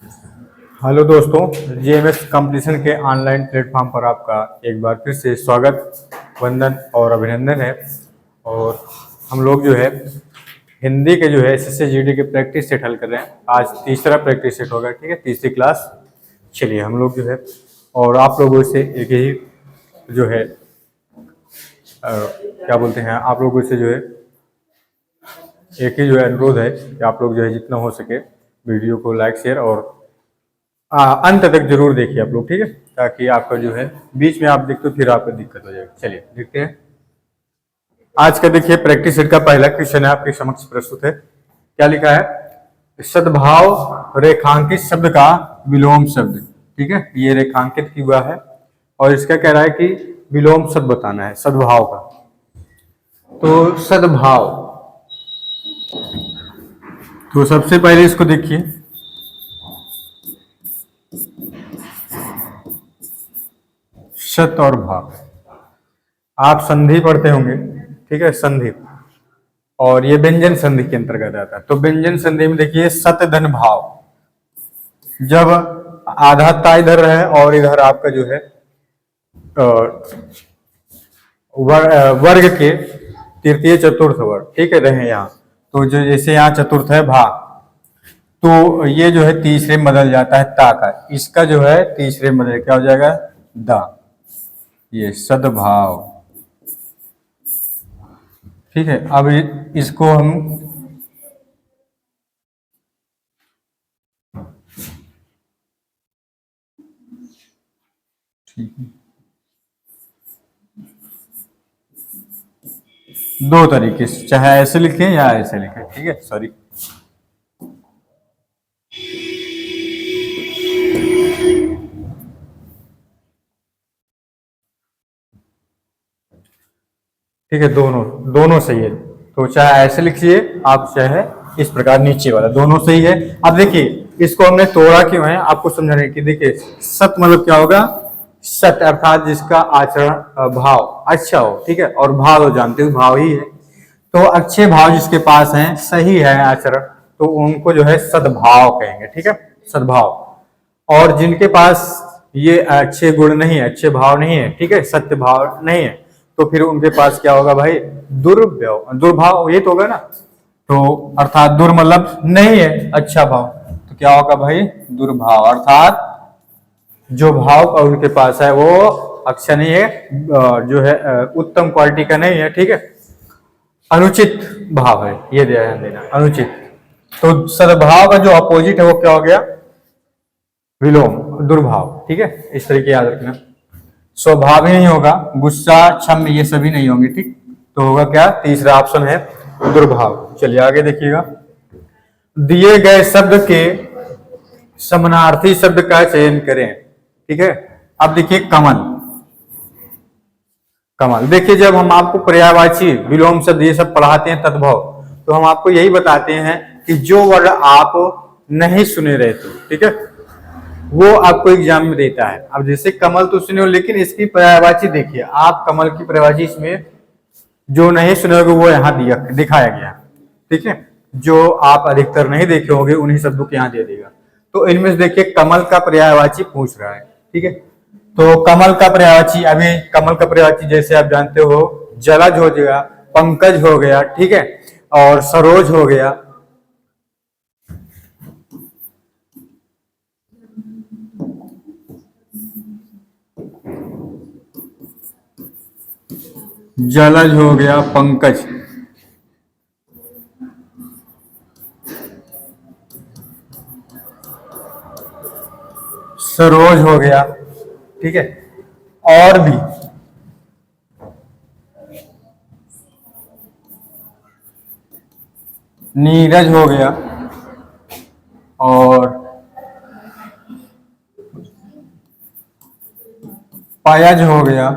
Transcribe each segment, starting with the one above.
Hello दोस्तों, GMS competition के online platform पर आपका एक बार फिर से स्वागत, वंदन और अभिनंदन है। और हम लोग जो है हिंदी के जो है एसएससी जीडी के प्रैक्टिस सेट हल कर रहे हैं। आज तीसरा प्रैक्टिस सेट होगा, ठीक है, तीसरी क्लास। चलिए हम लोग जो है और आप लोगों से एक ही जो है क्या बोलते हैं, आप लोगों से जो है एक ही जो है अनुरोध है कि आप लोग जो है जितना हो सके वीडियो को लाइक शेयर और अंत तक जरूर देखिए आप लोग, ठीक है, ताकि आपका जो है बीच में आप देखते हो फिर आपको दिक्कत हो जाएगी। चलिए देखते हैं आज का। देखिए प्रैक्टिस सेट का पहला क्वेश्चन है आपके समक्ष प्रस्तुत है। क्या लिखा है? सद्भाव रेखांकित शब्द का विलोम शब्द, ठीक है, ये रेखांकित हुआ है और इसका कह रहा है कि विलोम शब्द बताना है सद्भाव का। तो सद्भाव, तो सबसे पहले इसको देखिए, सत और भाव। आप संधि पढ़ते होंगे, ठीक है, संधि, और ये व्यंजन संधि के अंतर्गत आता है। तो व्यंजन संधि में देखिए सत धन भाव, जब आधा ता इधर है और इधर आपका जो है वर्ग के तृतीय चतुर्थ वर्ग, ठीक है, रहे यहाँ। तो जो जैसे यहाँ चतुर्थ है भा, तो ये जो है तीसरे में बदल जाता है ता का, इसका जो है तीसरे में बदल क्या हो जाएगा? दा। ये सद्भाव, ठीक है। अब इसको हम ठीक है, दो तरीके से, चाहे ऐसे लिखें या ऐसे लिखें, ठीक है, सॉरी। ठीक है, दोनों दोनों सही है। तो चाहे ऐसे लिखिए आप, चाहे इस प्रकार नीचे वाला, दोनों सही है। अब देखिए इसको हमने तोड़ा क्यों है आपको समझाने की। देखिए सत मतलब क्या होगा? सत अर्थात जिसका आचरण भाव अच्छा हो, ठीक है, और भाव हो जानते हो भाव ही है। तो अच्छे भाव जिसके पास हैं, सही है आचरण, तो उनको जो है सद्भाव कहेंगे, ठीक है, सद्भाव। और जिनके पास ये अच्छे गुण नहीं है, अच्छे भाव नहीं है, ठीक है, सत्य भाव नहीं है, तो फिर उनके पास क्या होगा भाई? दुर्भाव, ये तो होगा ना। तो अर्थात दुर मतलब नहीं है अच्छा भाव, तो क्या होगा भाई? दुर्भाव। अर्थात जो भाव उनके पास है वो अच्छा नहीं है, जो है उत्तम क्वालिटी का नहीं है, ठीक है, अनुचित भाव है, ये ध्यान देना, अनुचित। तो सद्भाव का जो अपोजिट है वो क्या हो गया? विलोम, दुर्भाव, ठीक है, इस तरीके याद रखना। स्वभाव ही नहीं होगा, गुस्सा क्षम ये सभी नहीं होंगे, ठीक। तो होगा क्या? तीसरा ऑप्शन है दुर्भाव। चलिए आगे देखिएगा। दिए गए शब्द के समानार्थी शब्द का चयन करें, ठीक है। अब देखिए कमल, कमल देखिए, जब हम आपको पर्यायवाची विलोम शब्द ये सब पढ़ाते हैं तद्भव, तो हम आपको यही बताते हैं कि जो वर्ड आप नहीं सुने रहते, ठीक है, वो आपको एग्जाम में देता है। अब जैसे कमल तो सुने हो, लेकिन इसकी पर्यायवाची देखिए, आप कमल की पर्यायवाची इसमें जो नहीं सुने होगे वो यहाँ दिखाया गया, ठीक है, जो आप अधिकतर नहीं देखे होंगे उन्हीं शब्दों को यहाँ दे देगा। तो इनमें से देखिए कमल का पर्यायवाची पूछ रहा है, ठीक है। तो कमल का पर्यायवाची, अभी कमल का पर्यायवाची जैसे आप जानते हो, जलज हो गया, पंकज हो गया, ठीक है, और सरोज हो गया, जलज हो गया, पंकज, सरोज हो गया, ठीक है, और भी नीरज हो गया, और पायज हो गया,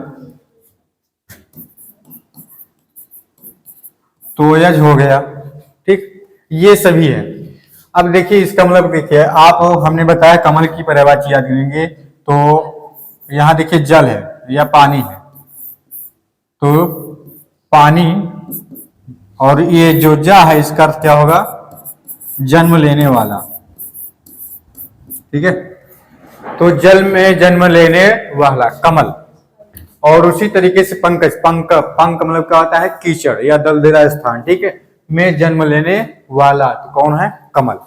तोयज हो गया, ठीक, ये सभी है। अब देखिए इसका मतलब देखिए, आप हमने बताया कमल की पर्यायवाची याद करेंगे, तो यहां देखिए जल है या पानी है, तो पानी, और ये जो जा है इसका अर्थ क्या होगा? जन्म लेने वाला, ठीक है। तो जल में जन्म लेने वाला कमल, और उसी तरीके से पंकज, पंक मतलब क्या होता है, कीचड़ या दलदला स्थान, ठीक है, में जन्म लेने वाला तो कौन है, कमल।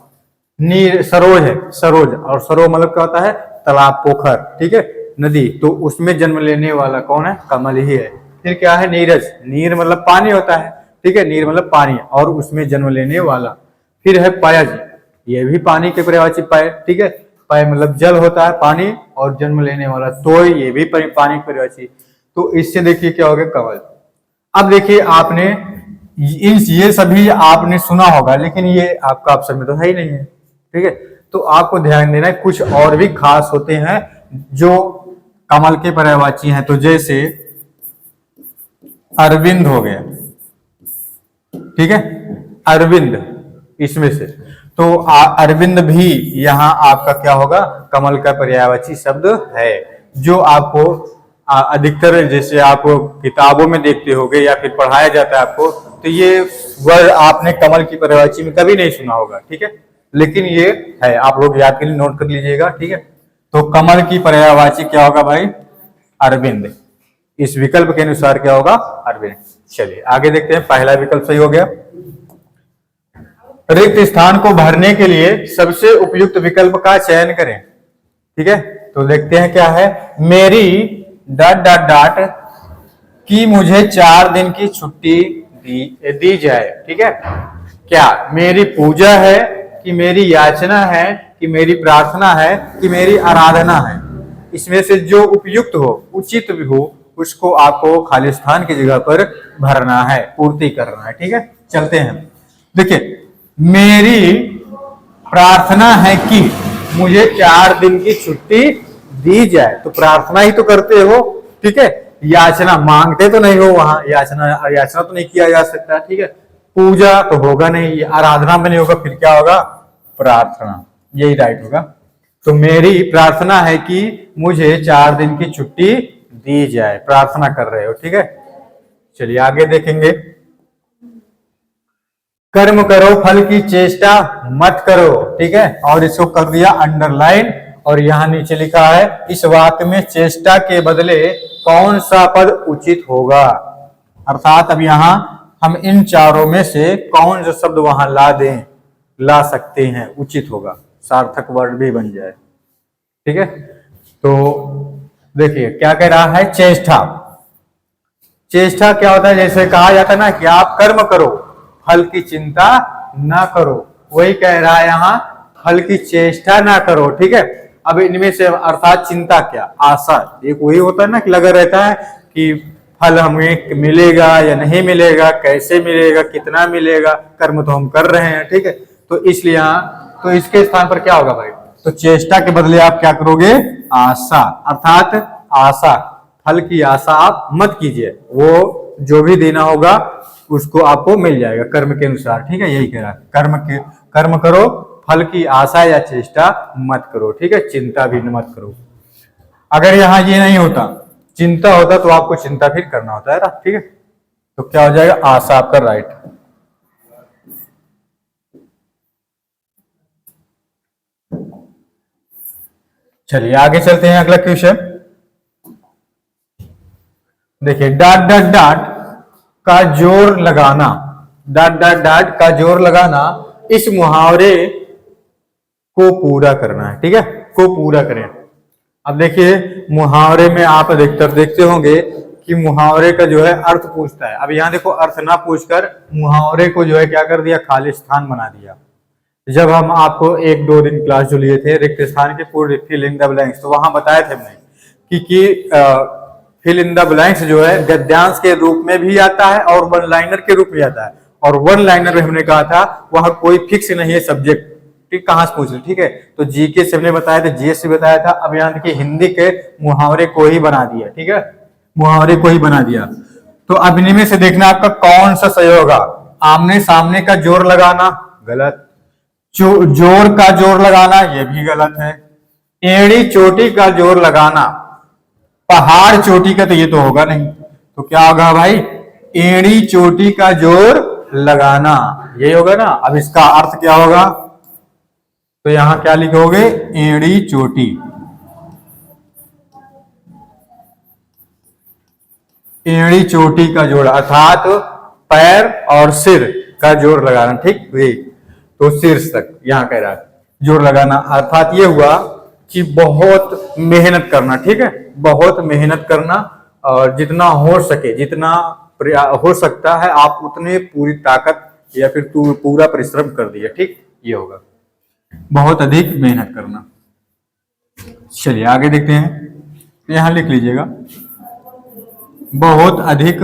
नीर सरोज है, सरोज, और सरोज मतलब क्या होता है, तालाब, पोखर, ठीक है, नदी, तो उसमें जन्म लेने वाला कौन है, कमल ही है। फिर क्या है, नीरज, नीर मतलब पानी होता है, ठीक है, नीर मतलब पानी, और उसमें जन्म लेने वाला। फिर है पयज, ये भी पानी के पर्यायवाची पय, ठीक है, पय मतलब जल होता है, पानी, और जन्म लेने वाला तो ये भी पानी के पर्यायवाची। तो इससे देखिए क्या हो गया, कमल। अब देखिए आपने ये सभी आपने सुना होगा, लेकिन ये आपका ऑप्शन में तो है ही नहीं है, ठीक है। तो आपको ध्यान देना है, कुछ और भी खास होते हैं जो कमल के पर्यायवाची हैं। तो जैसे अरविंद हो गया, ठीक है, अरविंद, इसमें से तो अरविंद भी यहाँ आपका क्या होगा, कमल का पर्यायवाची शब्द है, जो आपको अधिकतर जैसे आप किताबों में देखते होगे या फिर पढ़ाया जाता है आपको, तो ये वर्ड आपने कमल की पर्यायवाची में कभी नहीं सुना होगा, ठीक है, लेकिन ये है, आप लोग याद के लिए नोट कर लीजिएगा, ठीक है। तो कमल की पर्यायवाची क्या होगा भाई, अरविंद। इस विकल्प के अनुसार क्या होगा, अरविंद। चलिए आगे देखते हैं, पहला विकल्प सही हो गया। रिक्त स्थान को भरने के लिए सबसे उपयुक्त विकल्प का चयन करें, ठीक है। तो देखते हैं क्या है, मेरी डॉट डॉट डॉट की मुझे 4 दिन की छुट्टी दी जाए, ठीक है। क्या मेरी पूजा है, कि मेरी याचना है, कि मेरी प्रार्थना है, कि मेरी आराधना है। इसमें से जो उपयुक्त हो, उचित भी हो, उसको आपको खाली स्थान की जगह पर भरना है, पूर्ति करना है, ठीक है। चलते हैं, देखिए, मेरी प्रार्थना है कि मुझे 4 दिन की छुट्टी दी जाए, तो प्रार्थना ही तो करते हो, ठीक है। याचना मांगते तो नहीं हो, वहां याचना तो नहीं किया जा सकता, ठीक है। पूजा तो होगा नहीं, आराधना में नहीं होगा, फिर क्या होगा, प्रार्थना, यही राइट होगा। तो मेरी प्रार्थना है कि मुझे 4 दिन की छुट्टी दी जाए, प्रार्थना कर रहे हो, ठीक है। चलिए आगे देखेंगे, कर्म करो फल की चेष्टा मत करो, ठीक है, और इसको कर दिया अंडरलाइन, और यहां नीचे लिखा है, इस वाक्य में चेष्टा के बदले कौन सा पद उचित होगा। अर्थात अब यहां हम इन चारों में से कौन सा शब्द वहां ला सकते हैं, उचित होगा, सार्थक वर्ड भी बन जाए, ठीक है। तो देखिए क्या कह रहा है, चेष्टा। चेष्टा क्या होता है, जैसे कहा जाता है ना कि आप कर्म करो, फल की चिंता ना करो, वही कह रहा है यहाँ, फल की चेष्टा ना करो, ठीक है। अब इनमें से अर्थात चिंता क्या, आशा, एक वही होता है ना कि लगा रहता है कि फल हमें मिलेगा या नहीं मिलेगा, कैसे मिलेगा, कितना मिलेगा, कर्म तो हम कर रहे हैं, ठीक है। तो इसलिए यहाँ, तो इसके स्थान पर क्या होगा भाई, तो चेष्टा के बदले आप क्या करोगे, आशा, अर्थात आशा, फल की आशा आप मत कीजिए, वो जो भी देना होगा उसको आपको मिल जाएगा कर्म के अनुसार, ठीक है, यही कह रहा है, कर्म करो, फल की आशा या चेष्टा मत करो, ठीक है, चिंता भी मत करो। अगर यहां ये नहीं होता, चिंता होता, तो आपको चिंता फिर करना होता है ना, ठीक है। तो क्या हो जाएगा, आशा आपका राइट। चलिए आगे चलते हैं, अगला क्वेश्चन देखिए, डॉट डॉट डॉट का जोर लगाना, डॉट डॉट डॉट का जोर लगाना, इस मुहावरे को पूरा करना है, ठीक है, को पूरा करें। अब देखिए, मुहावरे में आप अधिकतर देखते होंगे कि मुहावरे का जो है अर्थ पूछता है। अब यहाँ देखो, अर्थ ना पूछकर मुहावरे को जो है क्या कर दिया, खाली स्थान बना दिया। जब हम आपको 1-2 दिन क्लास जो लिए थे रिक्त स्थान के पूर्ण फिल इन द ब्लैंक्स, तो वहां बताया थे हमने कि फिल इन द ब्लैंक्स जो है गद्यांश के रूप में भी आता है और वन लाइनर के रूप में आता है। और वन लाइनर में हमने कहा था वहां कोई फिक्स नहीं है सब्जेक्ट, ठीक, कहां से पूछ रहे, ठीक है। तो जीके से हमने बताया था, जीएस से बताया था। अब यहाँ देखिए हिंदी के मुहावरे को ही बना दिया, ठीक है, मुहावरे को ही बना दिया। तो अब इनमें से देखना आपका कौन सा सही होगा। आमने सामने का जोर लगाना गलत, जोर का जोर लगाना ये भी गलत है, एड़ी चोटी का जोर लगाना, पहाड़ चोटी का तो ये तो होगा नहीं, तो क्या होगा भाई, एड़ी चोटी का जोर लगाना, यही होगा ना। अब इसका अर्थ क्या होगा, तो यहां क्या लिखोगे, एड़ी चोटी। एड़ी चोटी का जोड़ अर्थात पैर और सिर का जोड़ लगाना, ठीक है। तो शीर्ष तक यहां कह रहा है जोड़ लगाना, अर्थात ये हुआ कि बहुत मेहनत करना, ठीक है, बहुत मेहनत करना, और जितना हो सके, जितना हो सकता है आप उतने पूरी ताकत या फिर पूरा परिश्रम कर दिया, ठीक, ये होगा बहुत अधिक मेहनत करना। चलिए आगे देखते हैं, यहां लिख लीजिएगा, बहुत अधिक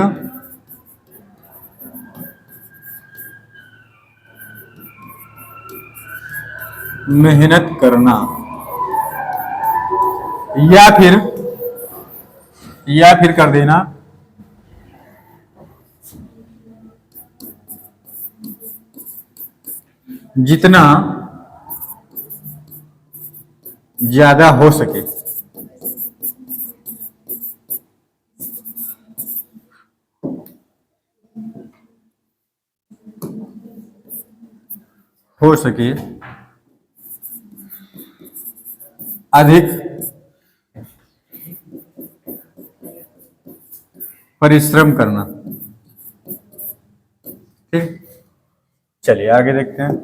मेहनत करना, या फिर कर देना जितना ज्यादा हो सके। हो सके अधिक परिश्रम करना, ठीक। चलिए आगे देखते हैं,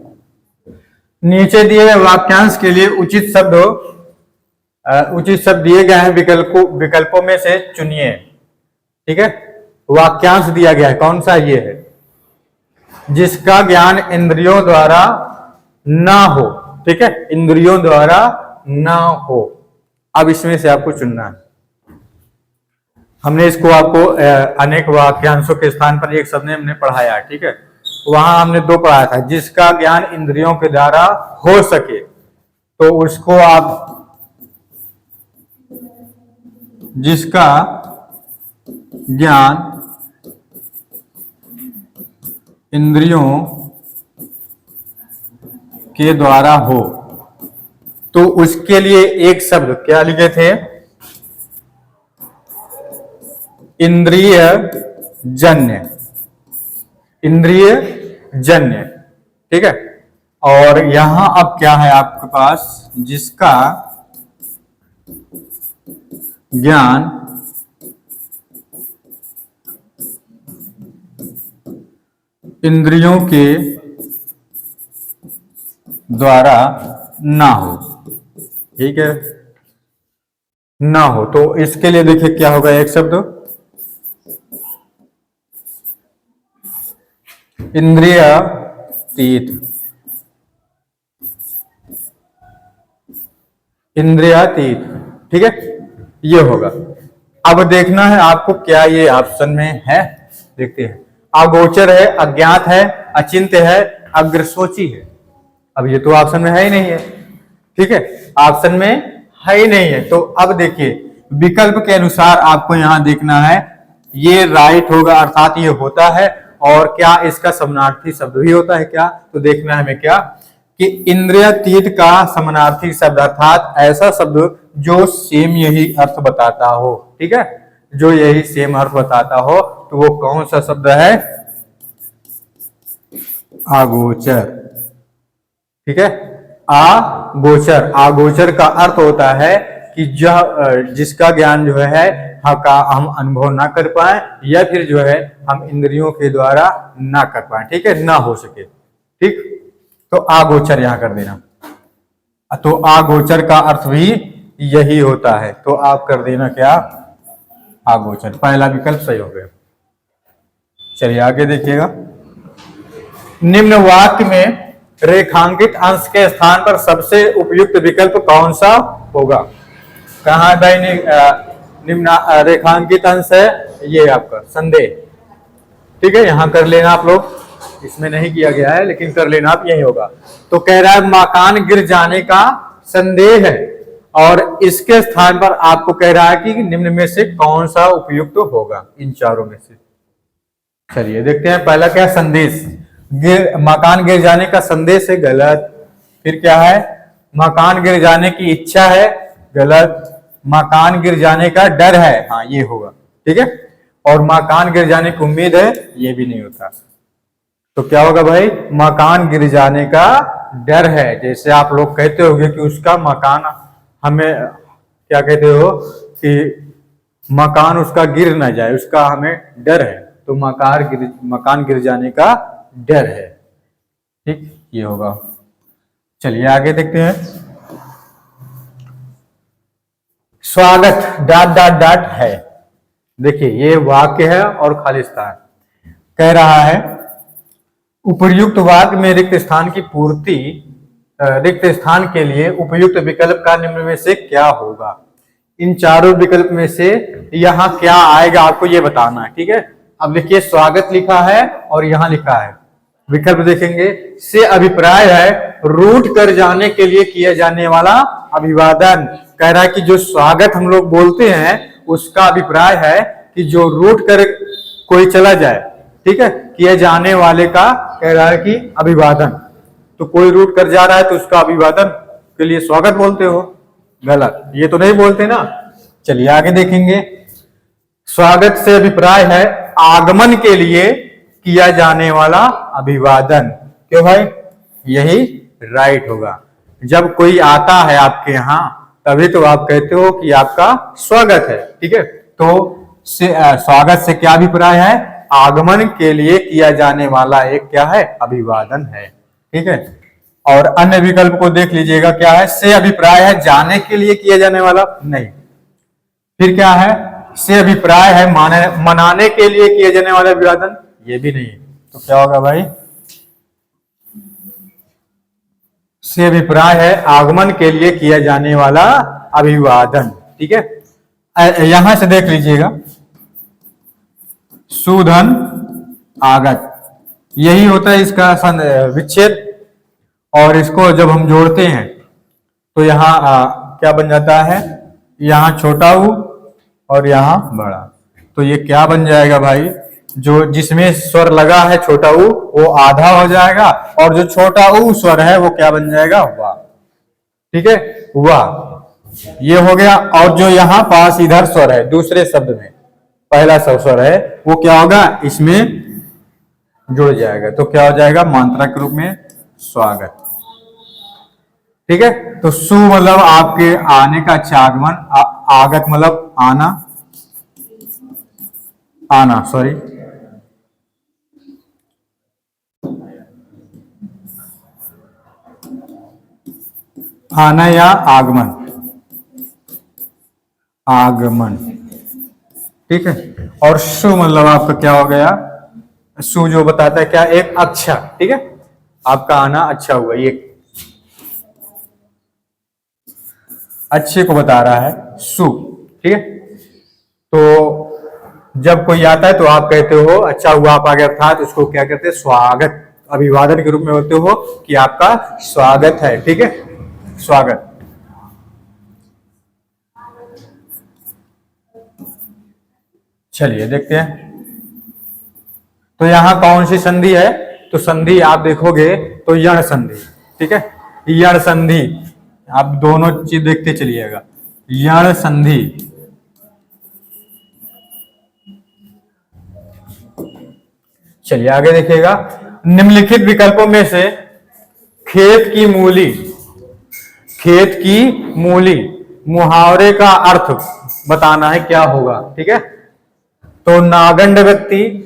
नीचे दिए गए वाक्यांश के लिए उचित शब्द दिए गए हैं, विकल्पों में से चुनिए, ठीक है। वाक्यांश दिया गया है, कौन सा ये है, जिसका ज्ञान इंद्रियों द्वारा ना हो, ठीक है, इंद्रियों द्वारा ना हो। अब इसमें से आपको चुनना है। हमने इसको आपको अनेक वाक्यांशों के स्थान पर एक शब्द ने हमने पढ़ाया, ठीक है, वहां हमने दो पढ़ाया था, जिसका ज्ञान इंद्रियों के द्वारा हो सके, तो उसको आप जिसका ज्ञान इंद्रियों के द्वारा हो, तो उसके लिए एक शब्द क्या लिखे थे, इंद्रिय जन्य, इंद्रिय जन्य, ठीक है। और यहां अब क्या है आपके पास, जिसका ज्ञान इंद्रियों के द्वारा ना हो, ठीक है, ना हो। तो इसके लिए देखिए क्या होगा, एक शब्द इंद्रियातीत, इंद्रियातीत, ठीक है, ये होगा। अब देखना है आपको क्या ये ऑप्शन में है, देखते हैं। अगोचर है, अज्ञात है, अचिंत्य है, अग्रसोची है। अब ये तो ऑप्शन में है ही नहीं है, ठीक है, ऑप्शन में है ही नहीं है। तो अब देखिए विकल्प के अनुसार आपको यहां देखना है, ये राइट होगा, अर्थात ये होता है। और क्या इसका समानार्थी शब्द भी होता है क्या, तो देखना है हमें क्या, कि इंद्रियातीत का समानार्थी शब्द, अर्थात ऐसा शब्द जो सेम यही अर्थ बताता हो, ठीक है, जो यही सेम अर्थ बताता हो, तो वो कौन सा शब्द है, आगोचर, ठीक है। आगोचर, आगोचर का अर्थ होता है कि जिसका ज्ञान जो है का हम अनुभव ना कर पाए, या फिर जो है हम इंद्रियों के द्वारा ना कर पाए, ठीक है, ना हो सके, ठीक। तो आगोचर यहां कर देना, तो आगोचर का अर्थ भी यही होता है, तो आप कर देना क्या, आगोचर, पहला विकल्प सही हो गया। चलिए आगे देखिएगा, निम्न वाक्य में रेखांकित अंश के स्थान पर सबसे उपयुक्त विकल्प कौन सा होगा। कहां भाई निम्न रेखांकित अंश है, ये आपका संदेह, ठीक है, यहां कर लेना आप लोग, इसमें नहीं किया गया है लेकिन कर लेना आप, यही होगा। तो कह रहा है मकान गिर जाने का संदेह है, और इसके स्थान पर आपको कह रहा है कि निम्न में से कौन सा उपयुक्त होगा इन चारों में से। चलिए देखते हैं, पहला क्या, संदेश, मकान गिर जाने का संदेश है, गलत। फिर क्या है, मकान गिर जाने की इच्छा है, गलत। मकान गिर जाने का डर है, हाँ ये होगा, ठीक है। और मकान गिर जाने की उम्मीद है, ये भी नहीं होता। तो क्या होगा भाई, मकान गिर जाने का डर है। जैसे आप लोग कहते होगे कि उसका मकान, हमें क्या कहते हो कि मकान उसका गिर ना जाए, उसका हमें डर है, तो मकान गिर जाने का डर है। ठीक, ये होगा। चलिए आगे देखते हैं। स्वागत डॉट डॉट डॉट है। देखिए ये वाक्य है और खाली स्थान कह रहा है उपर्युक्त वाक्य में रिक्त स्थान की पूर्ति, रिक्त स्थान के लिए उपयुक्त विकल्प का निम्न में से क्या होगा। इन चारों विकल्प में से यहाँ क्या आएगा आपको ये बताना है। ठीक है, अब देखिए स्वागत लिखा है और यहाँ लिखा है, विकल्प देखेंगे। से अभिप्राय है रूठ कर जाने के लिए किया जाने वाला अभिवादन। कह रहा है कि जो स्वागत हम लोग बोलते हैं उसका अभिप्राय है कि जो रूठ कर कोई चला जाए, ठीक है, किए जाने वाले का कह रहा है कि अभिवादन। तो कोई रूठ कर जा रहा है तो उसका अभिवादन के लिए स्वागत बोलते हो, गलत, ये तो नहीं बोलते ना। चलिए आगे देखेंगे। स्वागत से अभिप्राय है आगमन के लिए किया जाने वाला अभिवादन। क्यों भाई, यही राइट होगा। जब कोई आता है आपके यहाँ तभी तो आप कहते हो कि आपका स्वागत है। ठीक है, तो स्वागत से क्या अभिप्राय है, आगमन के लिए किया जाने वाला एक क्या है, अभिवादन है। ठीक है, और अन्य विकल्प को देख लीजिएगा, क्या है, से अभिप्राय है जाने के लिए किया जाने वाला, नहीं। फिर क्या है, से अभिप्राय है मनाने के लिए किया जाने वाला अभिवादन, ये भी नहीं। तो क्या होगा भाई, से अभिप्राय है आगमन के लिए किया जाने वाला अभिवादन। ठीक है, यहां से देख लीजिएगा, सुधन आगत, यही होता है इसका विच्छेद। और इसको जब हम जोड़ते हैं तो यहाँ क्या बन जाता है, यहाँ छोटा ऊ और यहाँ बड़ा। तो ये क्या बन जाएगा भाई, जो जिसमें स्वर लगा है छोटा ऊ वो आधा हो जाएगा, और जो छोटा ऊ स्वर है वो क्या बन जाएगा, वाह। ठीक है, वाह, ये हो गया। और जो यहाँ पास इधर स्वर है दूसरे शब्द में पहला स्वर है वो क्या होगा, इसमें जुड़ जाएगा, तो क्या हो जाएगा, मात्रा के रूप में स्वागत। ठीक है, तो सु मतलब आपके आने का अच्छा आगमन, आगत मतलब आना, आना सॉरी, आना या आगमन, आगमन। ठीक है, और सु मतलब आपका क्या हो गया, सु जो बताता है क्या, एक अच्छा। ठीक है, आपका आना अच्छा हुआ, ये अच्छे को बता रहा है सु। ठीक है, तो जब कोई आता है तो आप कहते हो अच्छा हुआ आप आ गए, अर्थात उसको क्या कहते हैं, स्वागत, अभिवादन के रूप में बोलते हो कि आपका स्वागत है। ठीक है, स्वागत। चलिए देखते हैं, तो यहां कौन सी संधि है, तो संधि आप देखोगे तो यण संधि। ठीक है, यण संधि, आप दोनों चीज देखते चलिएगा, यण संधि। चलिए आगे देखिएगा, निम्नलिखित विकल्पों में से खेत की मूली, खेत की मूली मुहावरे का अर्थ बताना है, क्या होगा। ठीक है, तो नागंड व्यक्ति,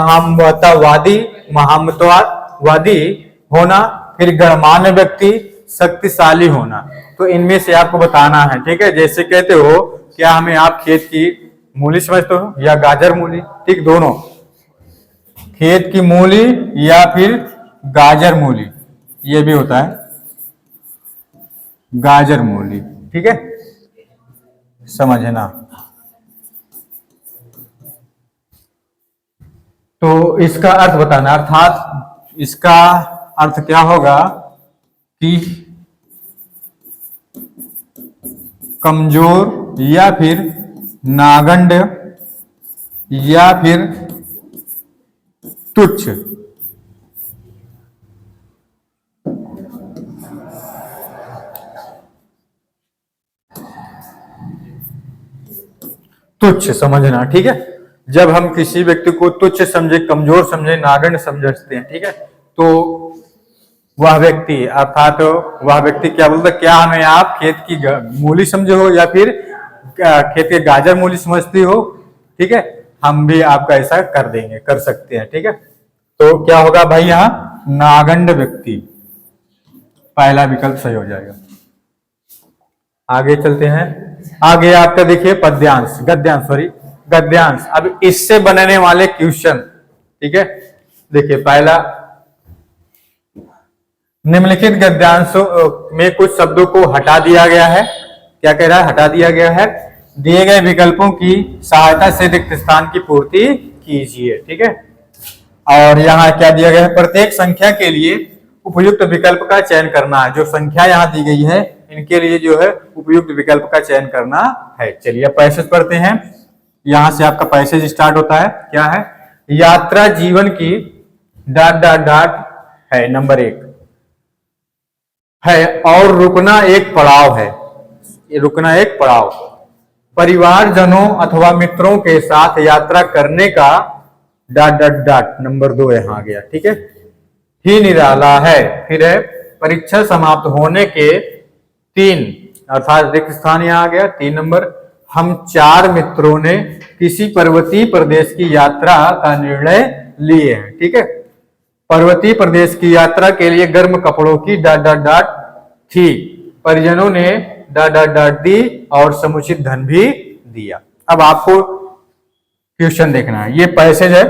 महामतवादी होना, फिर गणमान्य व्यक्ति, शक्तिशाली होना। तो इनमें से आपको बताना है। ठीक है, जैसे कहते हो क्या हमें आप खेत की मूली समझते हो या गाजर मूली, ठीक, दोनों, खेत की मूली या फिर गाजर मूली, ये भी होता है गाजर मूली। ठीक है, समझना। तो इसका अर्थ बताना, अर्थात इसका अर्थ क्या होगा कि कमजोर या फिर नागंड या फिर तुच्छ। तुच्छ समझना। ठीक है, जब हम किसी व्यक्ति को तुच्छ समझे, कमजोर समझे, नागण्य समझते हैं, ठीक है, तो वह व्यक्ति अर्थात वह व्यक्ति क्या बोलता है, क्या हमें आप खेत की मूली समझे हो या फिर खेत के गाजर मूली समझती हो, ठीक है, हम भी आपका ऐसा कर देंगे, कर सकते हैं, ठीक है। तो क्या होगा भाई, यहाँ नागण्य व्यक्ति, पहला विकल्प सही हो जाएगा। आगे चलते हैं। आगे आपका देखिए पद्यांश, गद्यांश, सॉरी गद्यांश। अब इससे बनने वाले क्वेश्चन, ठीक है, देखिए पहला, निम्नलिखित गद्यांशों में कुछ शब्दों को हटा दिया गया है। क्या कह रहा है, हटा दिया गया है। दिए गए विकल्पों की सहायता से रिक्त स्थान की पूर्ति कीजिए, ठीक है। और यहाँ क्या दिया गया है, प्रत्येक संख्या के लिए उपयुक्त विकल्प का चयन करना है। जो संख्या यहाँ दी गई है इनके लिए जो है उपयुक्त विकल्प का चयन करना है। चलिए पैसेज पढ़ते हैं। यहां से आपका पैसेज स्टार्ट होता है। क्या है, यात्रा जीवन की डॉट डॉट डॉट है, नंबर 1 है, और रुकना एक पड़ाव है। रुकना एक पड़ाव, परिवारजनों अथवा मित्रों के साथ यात्रा करने का डॉट डॉट डॉट, नंबर 2 यहाँ आ गया, ठीक है। ही निराला है, फिर है परीक्षा समाप्त होने के 3, अर्थात रिक्त स्थान यहाँ आ गया 3 नंबर। हम 4 मित्रों ने किसी पर्वतीय प्रदेश की यात्रा का निर्णय लिए हैं, ठीक है। पर्वतीय प्रदेश की यात्रा के लिए गर्म कपड़ों की डॉट डॉट डॉट थी, परिजनों ने डॉट डॉट डॉट दी और समुचित धन भी दिया। अब आपको क्वेश्चन देखना है, ये पैसेज है।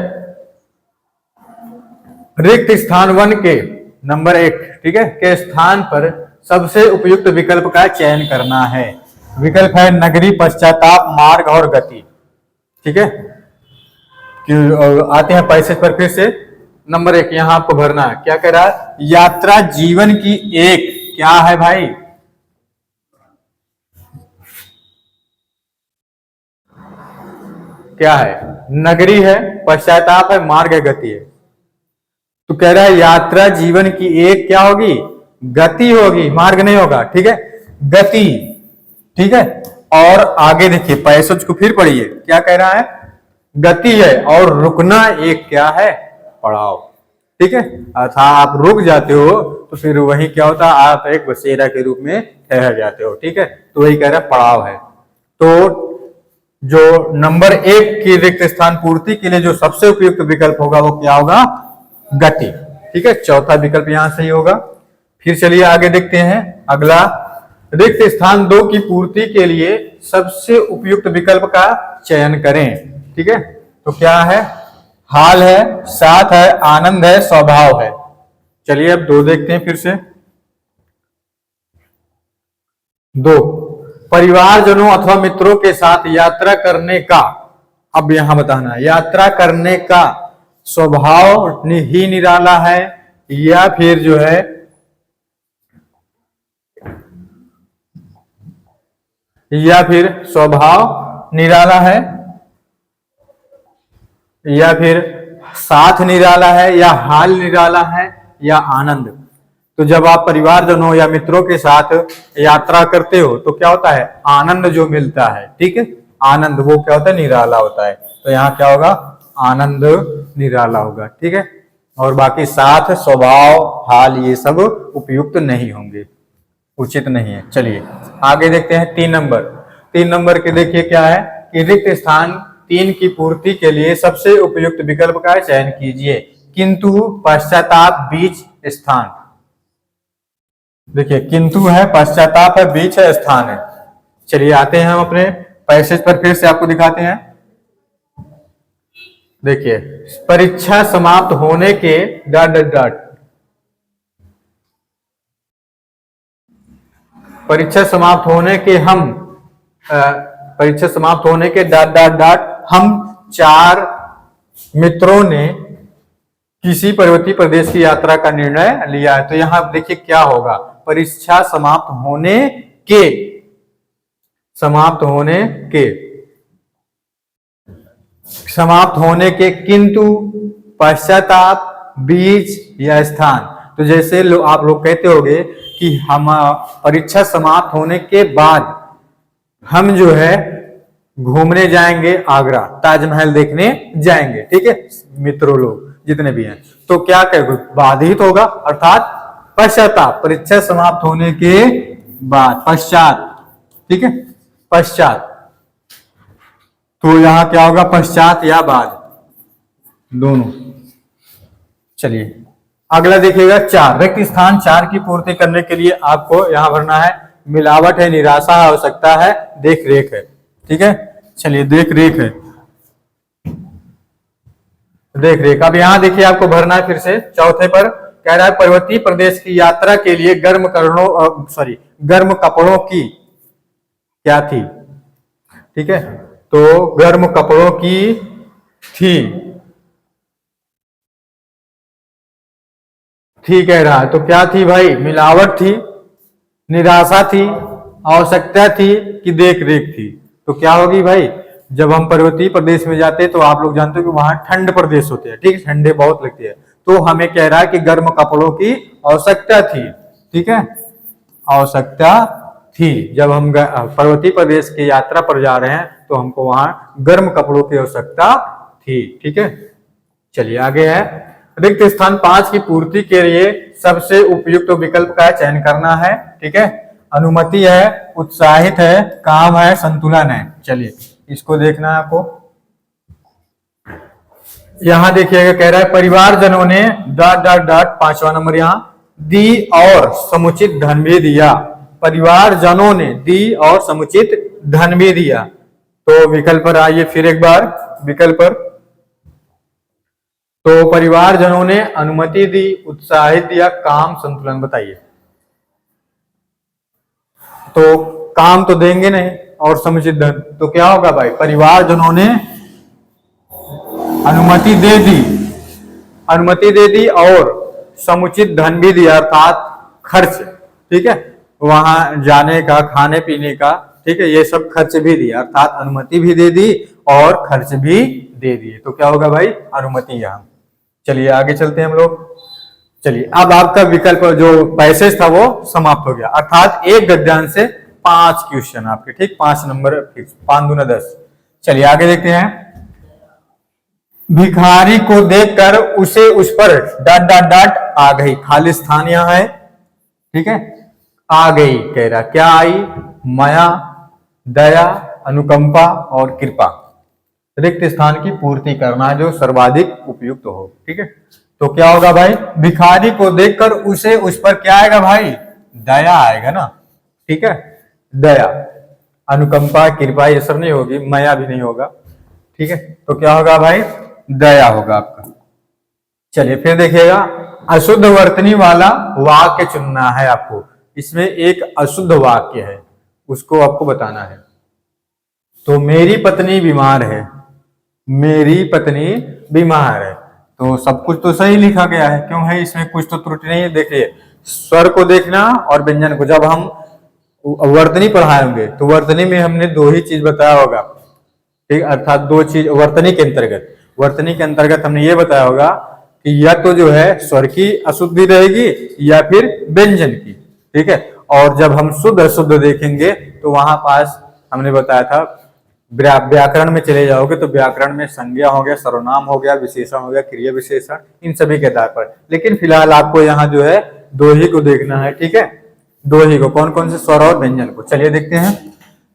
रिक्त स्थान 1 के नंबर 1, ठीक है, के स्थान पर सबसे उपयुक्त विकल्प का चयन करना है। विकल्प है नगरी, पश्चाताप, मार्ग और गति, ठीक है। आते हैं पैसेज पर फिर से। नंबर 1 यहां आपको भरना है। क्या कह रहा है, यात्रा जीवन की एक, क्या है भाई, क्या है, नगरी है, पश्चाताप है, मार्ग है, गति है। तो कह रहा है यात्रा जीवन की एक क्या होगी, गति होगी, मार्ग नहीं होगा, ठीक है, गति, ठीक है। और आगे देखिए पैसेज को फिर पढ़िए। क्या कह रहा है, गति है और रुकना एक क्या है, पड़ाव, ठीक है। अर्थात आप रुक जाते हो तो फिर वही क्या होता है, आप एक बसेरा के रूप में ठहर जाते हो, ठीक है। तो वही कह रहा है पड़ाव है। तो जो नंबर 1 की रिक्त स्थान पूर्ति के लिए जो सबसे उपयुक्त विकल्प होगा वो क्या होगा, गति, ठीक है। चौथा विकल्प यहां सही होगा। फिर चलिए आगे देखते हैं अगला, रिक्त स्थान 2 की पूर्ति के लिए सबसे उपयुक्त विकल्प का चयन करें, ठीक है। तो क्या है, हाल है, साथ है, आनंद है, स्वभाव है। चलिए अब 2 देखते हैं फिर से। 2, परिवारजनों अथवा मित्रों के साथ यात्रा करने का, अब यहां बताना, यात्रा करने का स्वभाव ही निराला है या फिर जो है या फिर स्वभाव निराला है या फिर साथ निराला है या हाल निराला है या आनंद। तो जब आप परिवारजनों या मित्रों के साथ यात्रा करते हो तो क्या होता है, आनंद जो मिलता है, ठीक है, आनंद वो क्या होता है, निराला होता है। तो यहाँ क्या होगा, आनंद निराला होगा, ठीक है। और बाकी साथ, स्वभाव, हाल ये सब उपयुक्त नहीं होंगे, उचित नहीं है। चलिए आगे देखते हैं 3 नंबर। 3 नंबर के देखिए क्या है कि रिक्त स्थान 3 की पूर्ति के लिए सबसे उपयुक्त विकल्प का चयन कीजिए, किंतु पश्चाताप, बीच, स्थान। देखिए किंतु है, पश्चाताप है, बीच है, स्थान है। चलिए आते हैं हम अपने पैसेज पर, फिर से आपको दिखाते हैं। देखिए परीक्षा समाप्त होने के डॉट डॉट डॉट, परीक्षा समाप्त होने के हम परीक्षा समाप्त होने के डॉट डॉट डॉट हम 4 मित्रों ने किसी पर्वतीय प्रदेश की यात्रा का निर्णय लिया है। तो यहां देखिए क्या होगा, परीक्षा समाप्त होने के, समाप्त होने के, समाप्त होने के, किंतु, पश्चाताप, बीच या स्थान। तो जैसे आप लोग कहते होंगे कि हम परीक्षा समाप्त होने के बाद हम जो है घूमने जाएंगे आगरा, ताजमहल देखने जाएंगे, ठीक है मित्रों लोग जितने भी हैं। तो क्या कहेगा, बाधित होगा अर्थात पश्चाताप, परीक्षा समाप्त होने के बाद, पश्चात, ठीक है पश्चात। तो यहां क्या होगा, पश्चात या बाद दोनों। चलिए अगला देखिएगा 4, रिक्त स्थान 4 की पूर्ति करने के लिए आपको यहां भरना है मिलावट है, निराशा है, आवश्यकता है, देख रेख है, ठीक है। चलिए देख रेख है, देख रेख। अब यहां देखिए आपको भरना है फिर से चौथे पर, कह रहा है पर्वतीय प्रदेश की यात्रा के लिए गर्म कपड़ों की क्या थी, ठीक है। तो गर्म कपड़ों की थी कह रहा है, तो क्या थी भाई, मिलावट थी, निराशा थी, आवश्यकता थी कि देख रेख थी। तो क्या होगी भाई, जब हम पर्वतीय प्रदेश में जाते हैं तो आप लोग जानते हो कि वहां ठंड प्रदेश होते हैं, ठीक है ठंडे बहुत लगती है। तो हमें कह रहा है कि गर्म कपड़ों की आवश्यकता थी, ठीक है आवश्यकता थी। जब हम पर्वतीय प्रदेश की यात्रा पर जा रहे हैं तो हमको वहां गर्म कपड़ों की आवश्यकता थी, ठीक है। चलिए आगे है, रिक्त स्थान 5 की पूर्ति के लिए सबसे उपयुक्त विकल्प का चयन करना है, ठीक है। अनुमति है, उत्साहित है, काम है, संतुलन है। चलिए इसको देखना है आपको। यहां देखिएगा कह रहा है परिवारजनों ने ... 5वां नंबर यहां दी और समुचित धन भी दिया, परिवारजनों ने दी और समुचित धन भी दिया। तो विकल्प पर आइए फिर एक बार, विकल्प पर तो परिवारजनों ने अनुमति दी, उत्साहित दिया, काम, संतुलन, बताइए। तो काम तो देंगे नहीं और समुचित धन, तो क्या होगा भाई, परिवारजनों ने अनुमति दे दी और समुचित धन भी दिया अर्थात खर्च, ठीक है वहां जाने का, खाने पीने का, ठीक है ये सब खर्च भी दिया अर्थात अनुमति भी दे दी और खर्च भी दे दिए। तो क्या होगा भाई, अनुमति यहां। चलिए आगे चलते हैं हम लोग। चलिए अब आपका विकल्प जो पैसेज था वो समाप्त हो गया, अर्थात एक गद्यांश से 5 क्वेश्चन आपके, ठीक 5 नंबर फिक्स, 5 दूना 10। चलिए आगे देखते हैं, भिखारी को देखकर उसे उस पर ... आ गई, खाली स्थान यहां है, ठीक है आ गई कह रहा, क्या आई, माया, दया, अनुकंपा और कृपा। रिक्त स्थान की पूर्ति करना है जो सर्वाधिक उपयुक्त हो, ठीक है। तो क्या होगा भाई, भिखारी को देखकर उसे उस पर क्या आएगा भाई, दया आएगा ना, ठीक है दया, अनुकंपा, कृपा ये सब नहीं होगी, माया भी नहीं होगा, ठीक है। तो क्या होगा भाई, दया होगा आपका। चलिए फिर देखिएगा, अशुद्ध वर्तनी वाला वाक्य चुनना है आपको। इसमें एक अशुद्ध वाक्य है, उसको आपको बताना है। तो मेरी पत्नी बीमार है, मेरी पत्नी बीमार है, तो सब कुछ तो सही लिखा गया है, क्यों है इसमें कुछ तो त्रुटि नहीं है। देखिए स्वर को देखना और व्यंजन को, जब हम वर्तनी पढ़ाए होंगे तो वर्तनी में हमने 2 ही चीज बताया होगा, ठीक अर्थात 2 चीज वर्तनी के अंतर्गत हमने ये बताया होगा कि या तो जो है स्वर की अशुद्धि रहेगी या फिर व्यंजन की, ठीक है। और जब हम शुद्ध अशुद्ध देखेंगे तो वहां पास हमने बताया था व्याकरण में चले जाओगे तो व्याकरण में संज्ञा हो गया, सर्वनाम हो गया, विशेषण हो गया, क्रिया विशेषण, इन सभी के आधार पर। लेकिन फिलहाल आपको यहाँ जो है 2 ही को देखना है, ठीक है 2 ही को, कौन कौन से स्वर और व्यंजन को। चलिए देखते हैं,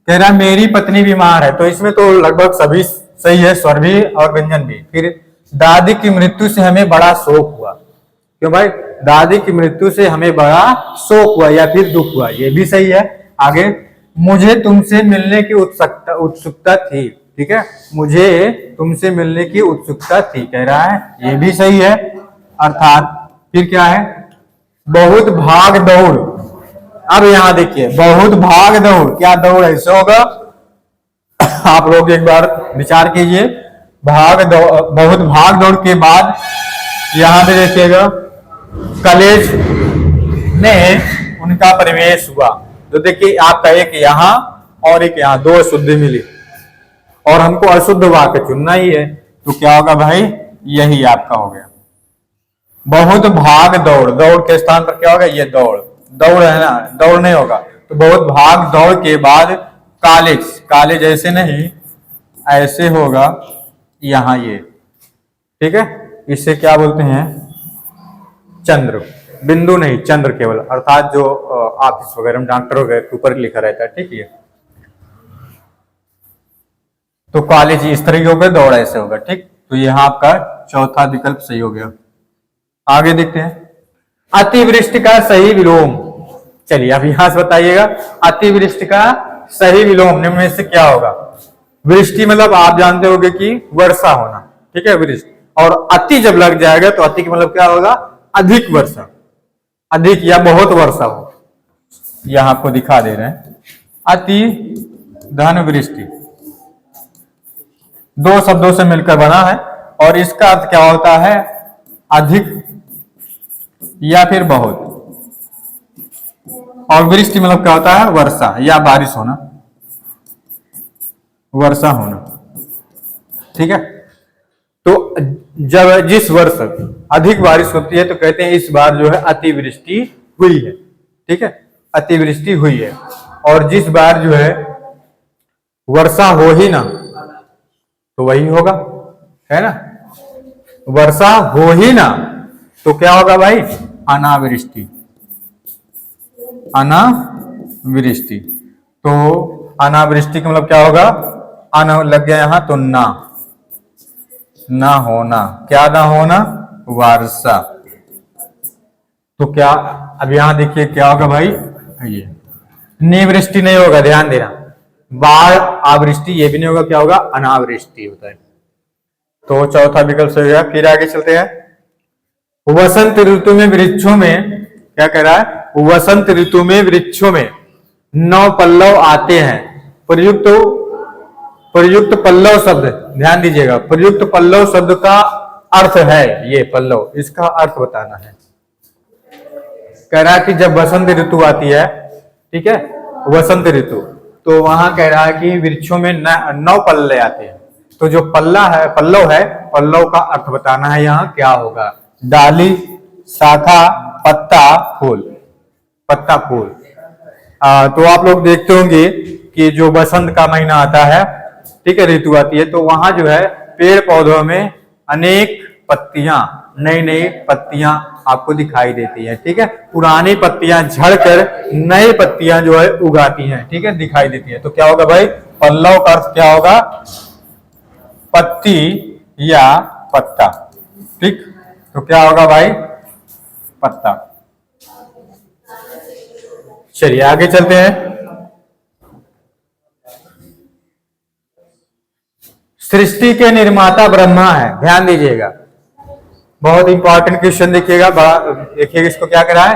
कह रहा मेरी पत्नी बीमार है, तो इसमें तो लगभग सभी सही है, स्वर भी और व्यंजन भी। फिर दादी की मृत्यु से हमें बड़ा शोक हुआ, क्यों भाई, दादी की मृत्यु से हमें बड़ा शोक हुआ या फिर दुख हुआ, ये भी सही है। आगे, मुझे तुमसे मिलने की उत्सुकता थी, ठीक है मुझे तुमसे मिलने की उत्सुकता थी कह रहा है, ये भी सही है अर्थात। फिर क्या है, बहुत भाग दौड़। अब यहां देखिए, बहुत भाग दौड़, क्या दौड़ ऐसे होगा आप लोग एक बार विचार कीजिए। बहुत भाग दौड़ के बाद यहां पे देखिएगा कॉलेज में उनका प्रवेश हुआ, तो देखिए आपका एक यहाँ और एक यहाँ, 2 अशुद्धि मिली और हमको अशुद्ध वाक्य चुनना ही है। तो क्या होगा भाई, यही आपका हो गया बहुत भाग दौड़। दौड़ के स्थान पर क्या होगा, ये दौड़ है ना, दौड़ नहीं होगा। तो बहुत भाग दौड़ के बाद कॉलेज ऐसे नहीं, ऐसे होगा यहाँ ये, ठीक है। इसे क्या बोलते हैं, चंद्र, बिंदु नहीं चंद्र केवल, अर्थात जो ऑफिस वगैरह में डॉक्टर वगैरह के ऊपर लिखा रहता है, ठीक है। तो कॉलेज इस तरह होगा, दौड़ ऐसे होगा, ठीक। तो यहाँ आपका चौथा विकल्प सही हो गया। आगे देखते हैं, अतिवृष्टि का सही विलोम। चलिए अब यहां से बताइएगा, अतिवृष्टि का सही विलोम निम्न में से क्या होगा। वृष्टि मतलब आप जानते होंगे कि वर्षा होना, ठीक है, वृष्टि। और अति जब लग जाएगा तो अति का मतलब क्या होगा, अधिक वर्षा, अधिक या बहुत वर्षा हो। यहां आपको दिखा दे रहे हैं, अति धन वृष्टि दो शब्दों से मिलकर बना है, और इसका अर्थ क्या होता है, अधिक या फिर बहुत। और वृष्टि मतलब क्या होता है, वर्षा या बारिश होना, वर्षा होना, ठीक है। तो जब जिस वर्ष अधिक बारिश होती है तो कहते हैं इस बार जो है अतिवृष्टि हुई है, ठीक है, अतिवृष्टि हुई है। और जिस बार जो है वर्षा हो ही ना तो वही होगा, है ना, वर्षा हो ही ना तो क्या होगा भाई, अनावृष्टि, अनावृष्टि। तो अनावृष्टि का मतलब क्या होगा, अन लग गया यहां तो ना होना, क्या ना होना, वर्षा। तो क्या अब यहां देखिए क्या होगा भाई, ये निवृष्टि नहीं होगा, ध्यान देना, बाढ़ आवृष्टि ये भी नहीं होगा, क्या होगा, अनावृष्टि होता है। तो चौथा विकल्प सही है। फिर आगे चलते हैं, वसंत ऋतु में वृक्षों में, क्या कह रहा है, वसंत ऋतु में वृक्षों में 9 पल्लव आते हैं। प्रयुक्त पल्लव शब्द, ध्यान दीजिएगा, प्रयुक्त पल्लव शब्द का अर्थ है, ये पल्लव, इसका अर्थ बताना है। कह रहा है कि जब वसंत ऋतु आती है, ठीक है, वसंत ऋतु, तो वहां कह रहा है कि वृक्षों में 9 पल्ले आते हैं। तो जो पल्ला है, पल्लव है, पल्लव का अर्थ बताना है, यहाँ क्या होगा, डाली, शाखा, पत्ता, फूल, पत्ता, फूल। तो आप लोग देखते होंगे कि जो बसंत का महीना आता है, ठीक है, ऋतु आती है, तो वहां जो है पेड़ पौधों में अनेक पत्तियां, नई नई पत्तियां आपको दिखाई देती है, ठीक है। पुरानी पत्तियां झड़कर नई पत्तियां जो है उगाती हैं, ठीक है, दिखाई देती है। तो क्या होगा भाई, पल्लव का अर्थ क्या होगा, पत्ती या पत्ता, ठीक। तो क्या होगा भाई, पत्ता। चलिए आगे चलते हैं, सृष्टि के निर्माता ब्रह्मा है, ध्यान दीजिएगा, बहुत इंपॉर्टेंट क्वेश्चन देखिएगा, देखिएगा इसको क्या कह रहा है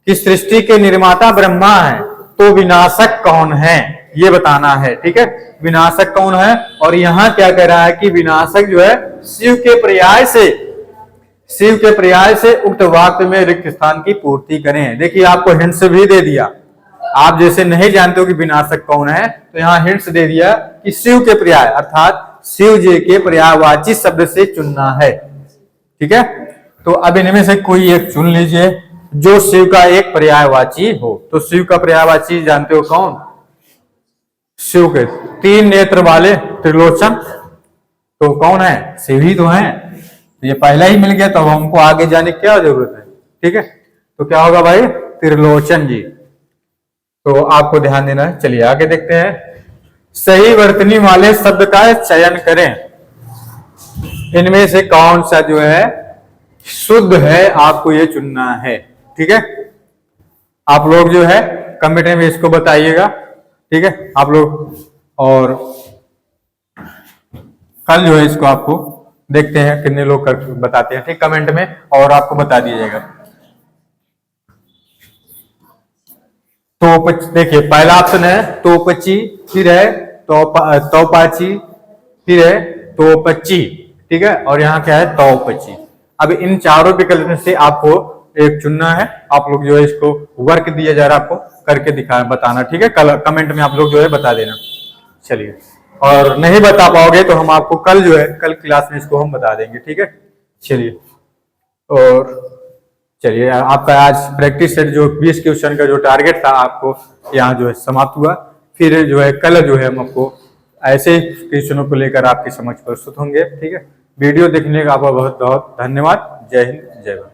कि सृष्टि के निर्माता ब्रह्मा है, तो विनाशक कौन है, ये बताना है, ठीक है, विनाशक कौन है। और यहां क्या कह रहा है कि विनाशक जो है शिव के प्रयास से उक्त वाक्य में रिक्त स्थान की पूर्ति करें। देखिए आपको हिंट्स भी दे दिया, आप जैसे नहीं जानते हो कि विनाशक कौन है, तो यहाँ हिंट्स दे दिया कि शिव के पर्याय, अर्थात शिव जी के पर्यायवाची शब्द से चुनना है, ठीक है। तो अब इनमें से कोई एक चुन लीजिए जो शिव का एक पर्यायवाची हो। तो शिव का पर्यायवाची जानते हो कौन, शिव के 3 नेत्र वाले त्रिलोचन, तो कौन है, शिव ही तो है। ये पहला ही मिल गया तो हमको आगे जाने की क्या जरूरत है, ठीक है। तो क्या होगा भाई, त्रिलोचन जी। तो आपको ध्यान देना है। चलिए आगे देखते हैं, सही वर्तनी वाले शब्द का चयन करें। इनमें से कौन सा जो है शुद्ध है, आपको ये चुनना है, ठीक है। आप लोग जो है कमेंट में इसको बताइएगा, ठीक है आप लोग। और कल जो है इसको आपको देखते हैं कितने लोग कर बताते हैं, ठीक, कमेंट में, और आपको बता दिया जाएगा। तो देखिए पहला ऑप्शन है तोपची, फिर है तोपाची, फिर है तोपची, ठीक है, और यहाँ क्या है, तोपची। अब इन चारों विकल्प में से आपको एक चुनना है। आप लोग जो है इसको वर्क दिया जा रहा है, आपको करके दिखा बताना, ठीक है, कल कमेंट में आप लोग जो है बता देना। चलिए, और नहीं बता पाओगे तो हम आपको कल जो है, कल क्लास में इसको हम बता देंगे, ठीक है। चलिए, और चलिए आपका आज प्रैक्टिस सेट जो 20 क्वेश्चन का जो टारगेट था आपको यहाँ जो है समाप्त हुआ। फिर जो है कल जो है हम आपको ऐसे क्वेश्चनों को लेकर आपकी समझ प्रस्तुत होंगे। ठीक है, वीडियो देखने का आपका बहुत बहुत धन्यवाद। जय हिंद, जय भारत।